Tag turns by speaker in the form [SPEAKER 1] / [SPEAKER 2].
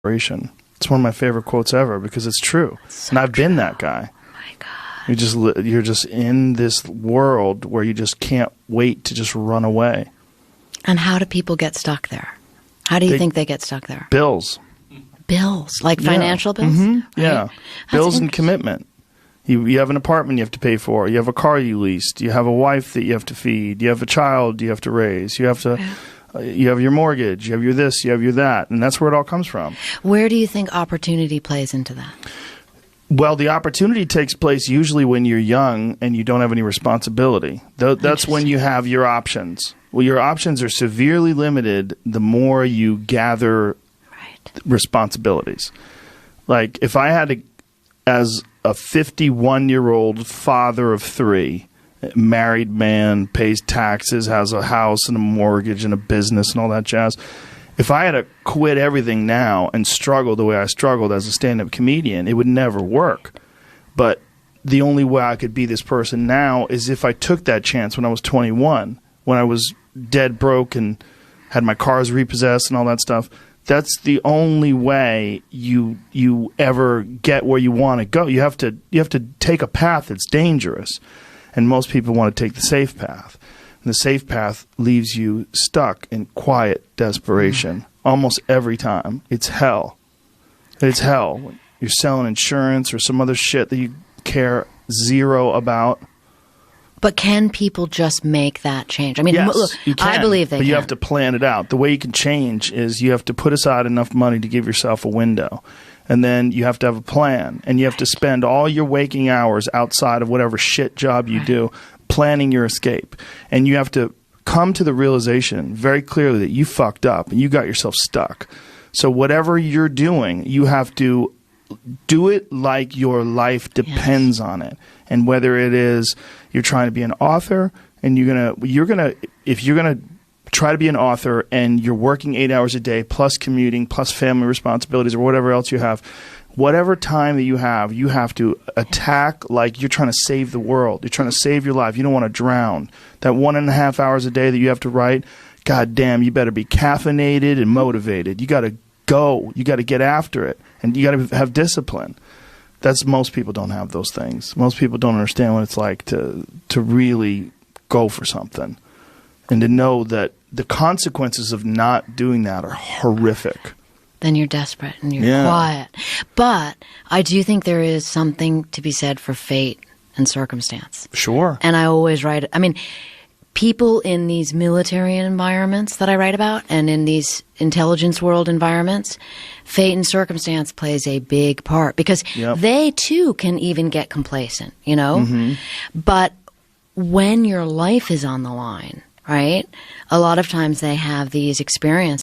[SPEAKER 1] Desperation. It's one of my favorite quotes ever because it's true.
[SPEAKER 2] So
[SPEAKER 1] and I've
[SPEAKER 2] true.
[SPEAKER 1] been that guy.
[SPEAKER 2] Oh my God.
[SPEAKER 1] You're just in this world where you just can't wait to just run away.
[SPEAKER 2] And how do people get stuck there? How do you think they get stuck there?
[SPEAKER 1] Bills.
[SPEAKER 2] Bills, like financial bills?
[SPEAKER 1] Mm-hmm.
[SPEAKER 2] Right?
[SPEAKER 1] Yeah. Bills and commitment. You have an apartment you have to pay for. You have a car you leased. You have a wife that you have to feed. You have a child you have to raise. You have to. You have your mortgage. You have your this. You have your that. And that's where it all comes from.
[SPEAKER 2] Where do you think opportunity plays into that?
[SPEAKER 1] Well, the opportunity takes place usually when you're young and you don't have any responsibility. That's when you have your options. Well, your options are severely limited the more you gather responsibilities. Like if I had to, as a 51-year-old father of 3, married man, pays taxes, has a house and a mortgage and a business and all that jazz. If I had to quit everything now and struggle the way I struggled as a stand-up comedian, it would never work. But the only way I could be this person now is if I took that chance when I was 21, when I was dead broke and had my cars repossessed and all that stuff. That's the only way you ever get where you want to go. You have to take a path that's dangerous, and most people want to take the safe path. And the safe path leaves you stuck in quiet desperation almost every time. It's hell. It's hell. You're selling insurance or some other shit that you care zero about.
[SPEAKER 2] But can people just make that change? I mean,
[SPEAKER 1] yes,
[SPEAKER 2] look,
[SPEAKER 1] you can,
[SPEAKER 2] I believe they
[SPEAKER 1] but
[SPEAKER 2] can.
[SPEAKER 1] you have to plan it out. The way you can change is you have to put aside enough money to give yourself a window. And then you have to have a plan. And you have to spend all your waking hours outside of whatever shit job you do planning your escape. And you have to come to the realization very clearly that you fucked up and you got yourself stuck. So whatever you're doing, you have to do it like your life depends on it. And whether it is you're trying to be an author and if you're gonna try to be an author and you're working 8 hours a day plus commuting plus family responsibilities or whatever else you have, whatever time that you have to attack like you're trying to save the world. You're trying to save your life. You don't want to drown. That 1.5 hours a day that you have to write, God damn, you better be caffeinated and motivated. You got to go. You got to get after it. And you got to have discipline. Most people don't have those things. Most people don't understand what it's like to really go for something and to know that the consequences of not doing that are horrific.
[SPEAKER 2] Then you're desperate and you're quiet. But I do think there is something to be said for fate and circumstance.
[SPEAKER 1] Sure.
[SPEAKER 2] And I always write, I mean, people in these military environments that I write about and in these intelligence world environments, fate and circumstance plays a big part because they too can even get complacent, you know? Mm-hmm. But when your life is on the line, right, a lot of times they have these experiences